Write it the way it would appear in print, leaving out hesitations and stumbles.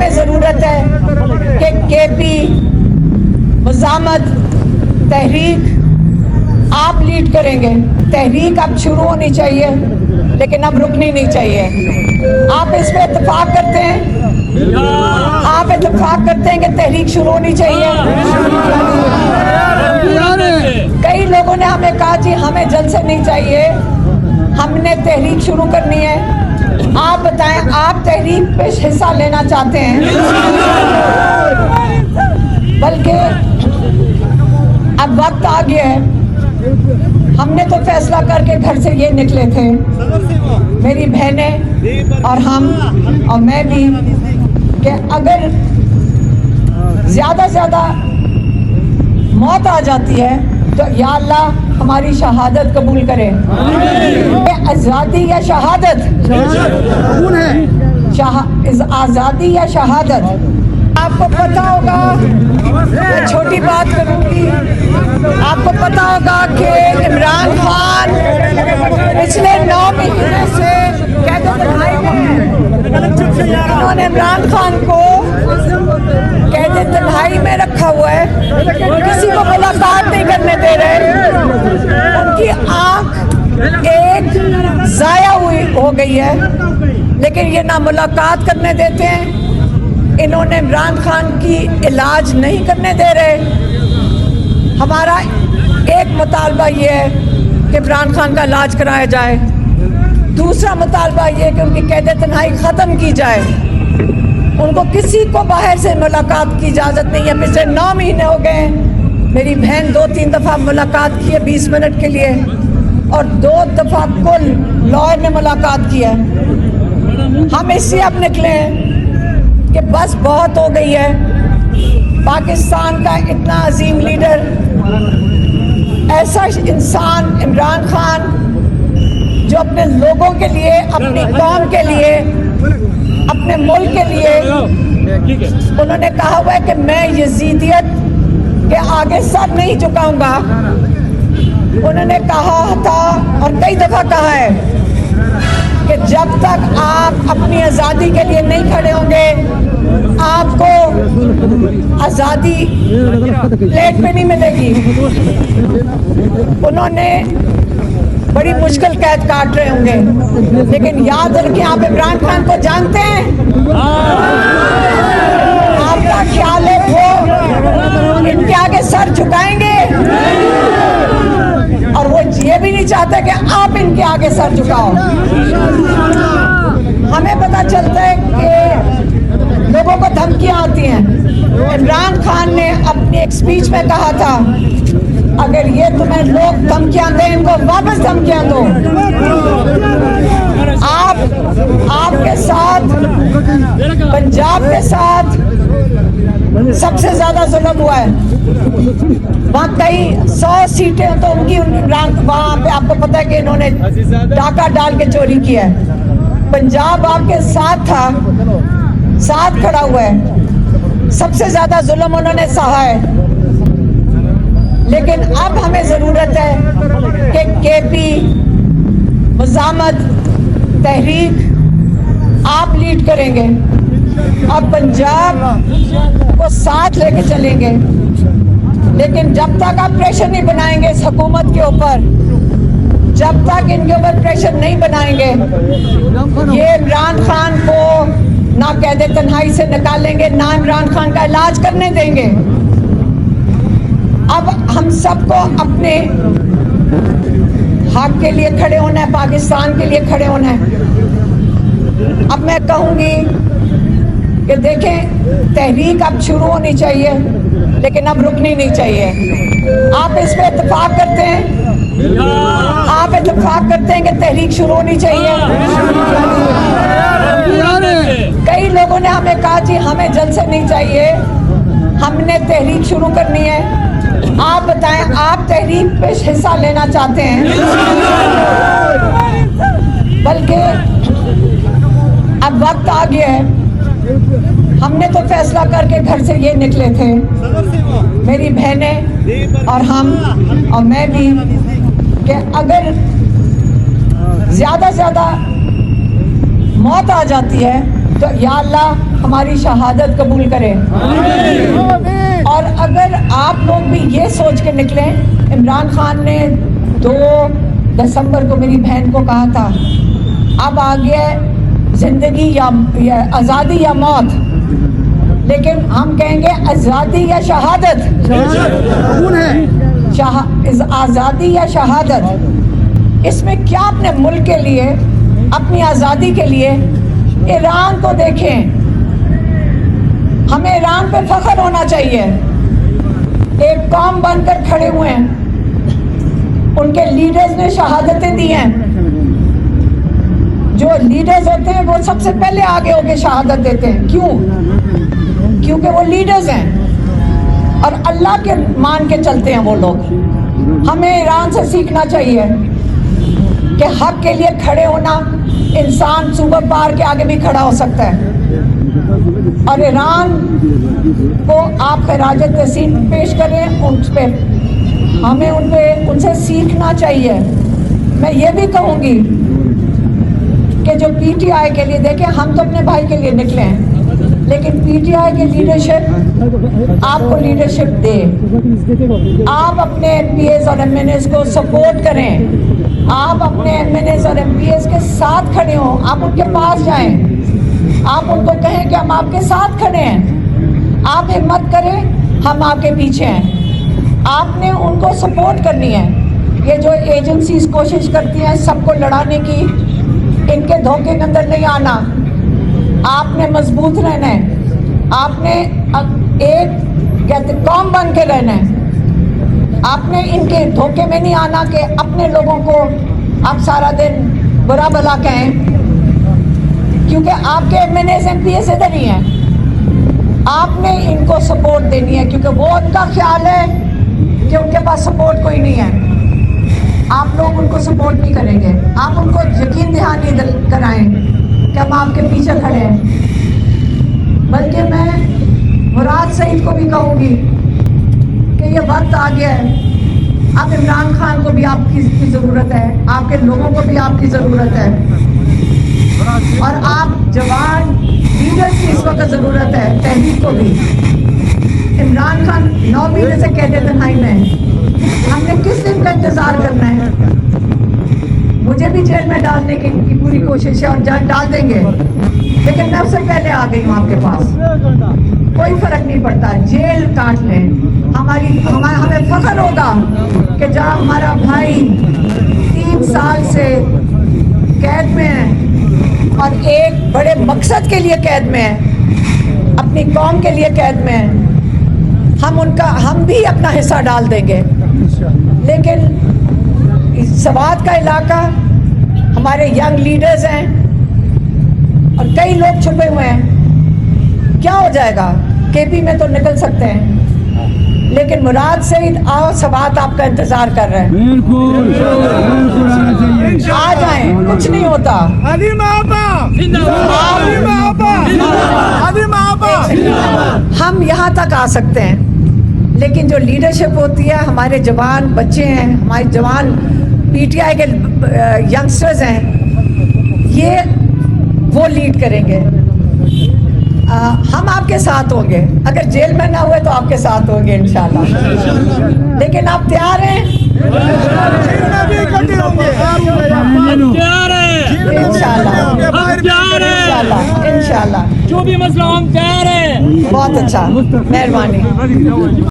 हमें ज़रूरत है कि केपी मुजामत तहरीक आप लीड करेंगे। तहरीक अब शुरू होनी चाहिए लेकिन अब रुकनी नहीं चाहिए। आप इस पे इत्तेफाक करते हैं? आप इत्तेफाक करते हैं कि तहरीक शुरू होनी चाहिए? कई लोगों ने हमें कहा जी हमें जलसे नहीं चाहिए, हमने तहरीक शुरू करनी है। आप बताएं, आप तहरीक पे हिस्सा लेना चाहते हैं? बल्कि अब वक्त आ गया है, हमने तो फैसला करके घर से ये निकले थे, मेरी बहनें और हम और मैं भी, कि अगर ज़्यादा से ज़्यादा मौत आ जाती है तो या अल्लाह हमारी शहादत कबूल करे। आज़ादी या शहादत? आज़ादी या शहादत? आपको पता होगा, मैं छोटी बात करूंगी, आपको पता होगा कि इमरान खान पिछले 9 महीने से इन्होंने इमरान खान को कैद तन्हाई में रखा हुआ है, किसी को मुलाकात नहीं करने दे रहे। उनकी आंख एक जाया हो गई है लेकिन ये ना मुलाकात करने देते हैं, इन्होंने इमरान खान की इलाज नहीं करने दे रहे। हमारा एक मुतालबा ये है कि इमरान खान का इलाज कराया जाए, दूसरा मुतालबा ये है कि उनकी कैद तन्हाई ख़त्म की जाए। उनको किसी को बाहर से मुलाकात की इजाज़त नहीं है। पिछले 9 महीने हो गए, मेरी बहन 2-3 दफ़ा मुलाकात की है 20 मिनट के लिए, और 2 दफ़ा कुल लॉयर ने मुलाकात की है। हम इससे अब निकले हैं कि बस बहुत हो गई है। पाकिस्तान का इतना अजीम लीडर, ऐसा इंसान इमरान खान जो अपने लोगों के लिए, अपनी कौम के लिए, अपने मुल्क के लिए, उन्होंने कहा हुआ है कि मैं यजीदियत के आगे सर नहीं झुकाऊंगा। उन्होंने कहा था और कई दफ़ा कहा है कि जब तक आप अपनी आज़ादी के लिए नहीं खड़े होंगे आपको आज़ादी प्लेट पे नहीं मिलेगी। उन्होंने बड़ी मुश्किल कैद काट रहे होंगे, लेकिन याद रखें आप इमरान खान को जानते हैं। आपका ख्याल है वो इनके आगे सर झुकाएंगे? और वो ये भी नहीं चाहते कि आप इनके आगे सर झुकाओ। हमें पता चलता है कि लोगों को धमकियां आती हैं। इमरान खान ने अपनी एक स्पीच में कहा था, अगर ये तुम्हें लोग धमकियां दें, इनको वापस धमकियां दो। आपके साथ, पंजाब के साथ सबसे ज्यादा जुल्म हुआ है। वहाँ कई 100 सीटें तो उनकी, वहाँ पे आपको पता है कि इन्होंने डाका डाल के चोरी किया है। पंजाब आपके साथ था, साथ खड़ा हुआ है, सबसे ज्यादा जुल्म उन्होंने सहा है। लेकिन अब हमें जरूरत है कि केपी मुजामत तहरीक आप लीड करेंगे और पंजाब को साथ लेके चलेंगे। लेकिन जब तक आप प्रेशर नहीं बनाएंगे इस हुकूमत के ऊपर, जब तक इनके ऊपर प्रेशर नहीं बनाएंगे, ये इमरान खान को ना कैद तन्हाई से निकालेंगे, ना इमरान खान का इलाज करने देंगे। अब हम सबको अपने हक के लिए खड़े होना है, पाकिस्तान के लिए खड़े होना है। अब मैं कहूँगी कि देखें, तहरीक अब शुरू होनी चाहिए लेकिन अब रुकनी नहीं चाहिए। आप इस पे इत्तेफाक करते हैं? आप इत्तेफाक करते हैं कि तहरीक शुरू होनी चाहिए? कई लोगों ने हमें कहा जी हमें जलसे नहीं चाहिए, हमने तहरीक शुरू करनी है। आप बताएं, आप तहरीक पे हिस्सा लेना चाहते हैं? बल्कि अब वक्त आ गया है, हमने तो फैसला करके घर से ये निकले थे, मेरी बहनें और हम और मैं भी, कि अगर ज़्यादा से ज़्यादा मौत आ जाती है या अल्लाह हमारी शहादत कबूल करे। और अगर आप लोग भी ये सोच के निकले, इमरान खान ने 2 दिसंबर को मेरी बहन को कहा था अब आ गया जिंदगी या आज़ादी या मौत, लेकिन हम कहेंगे आज़ादी या शहादत, आज़ादी या शहादत। इसमें क्या अपने मुल्क के लिए, अपनी आज़ादी के लिए ईरान को देखें, हमें ईरान पे फख्र होना चाहिए। एक कौम बनकर खड़े हुए हैं, उनके लीडर्स ने शहादतें दी हैं। जो लीडर्स होते हैं वो सबसे पहले आगे होके शहादत देते हैं। क्यों? क्योंकि वो लीडर्स हैं और अल्लाह के मान के चलते हैं वो लोग। हमें ईरान से सीखना चाहिए कि हक के लिए खड़े होना, इंसान सुपर पावर के आगे भी खड़ा हो सकता है। और ईरान को आप खराज तहसीन पेश करें, उन पर हमें उनसे सीखना चाहिए। मैं ये भी कहूँगी कि जो पीटीआई के लिए, देखें हम तो अपने भाई के लिए निकले हैं, लेकिन पीटीआई की लीडरशिप आपको लीडरशिप दे। आप अपने एमपीएस और एमएनएस को सपोर्ट करें, आप अपने एमएनएस और एमपीएस के साथ खड़े हों, आप उनके पास जाएं, आप उनको कहें कि हम आपके साथ खड़े हैं, आप हिम्मत करें, हम आपके पीछे हैं। आपने उनको सपोर्ट करनी है। ये जो एजेंसीज कोशिश करती हैं सबको लड़ाने की, इनके धोखे के अंदर नहीं आना। आपने मजबूत रहना है, आपने एक कहते कौम बन के रहना है। आपने इनके धोखे में नहीं आना कि अपने लोगों को आप सारा दिन बुरा भला कहें, क्योंकि आपके एमएनएस एमपीएस इधर ही हैं। आपने इनको सपोर्ट देनी है, क्योंकि वो उनका ख्याल है कि उनके पास सपोर्ट कोई नहीं है। आप लोग उनको सपोर्ट नहीं करेंगे, आप उनको यकीन दहानी कराएं कि हम आपके पीछे खड़े हैं। बल्कि मैं मुराद सईद को भी कहूँगी कि ये वक्त आ गया है, अब इमरान खान को भी आपकी ज़रूरत है, आपके लोगों को भी आपकी ज़रूरत है, और आप जवान लीडर्स की इस वक्त ज़रूरत है, तहरीक को भी। इमरान खान 9 महीने से कैद तन्हाई में है, हमने किस दिन का इंतज़ार करना है? मुझे भी जेल में डालने की पूरी कोशिश है और डाल देंगे, लेकिन मैं उससे पहले आ गई हूँ आपके पास। कोई फर्क नहीं पड़ता, जेल काट लें, हमें फख्र होगा कि जहाँ हमारा भाई 3 साल से कैद में है और एक बड़े मकसद के लिए कैद में है, अपनी कौम के लिए कैद में है, हम भी अपना हिस्सा डाल देंगे। लेकिन सवात का इलाका, हमारे यंग लीडर्स हैं और कई लोग छुपे हुए हैं, क्या हो जाएगा? केपी में तो निकल सकते हैं, लेकिन मुराद सईद आओ, सवात आपका इंतजार कर रहे हैं। बिल्कुल आ जाएं, कुछ नहीं होता। हम यहाँ तक आ सकते हैं, लेकिन जो लीडरशिप होती है, हमारे जवान बच्चे हैं, हमारे जवान पीटीआई के यंगस्टर्स हैं, ये वो लीड करेंगे। हम आपके साथ होंगे, अगर जेल में ना हुए तो आपके साथ होंगे इंशाल्लाह। लेकिन आप तैयार हैं? इंशाल्लाह, जो भी मसला हम तैयार हैं। बहुत अच्छा, मेहरबानी।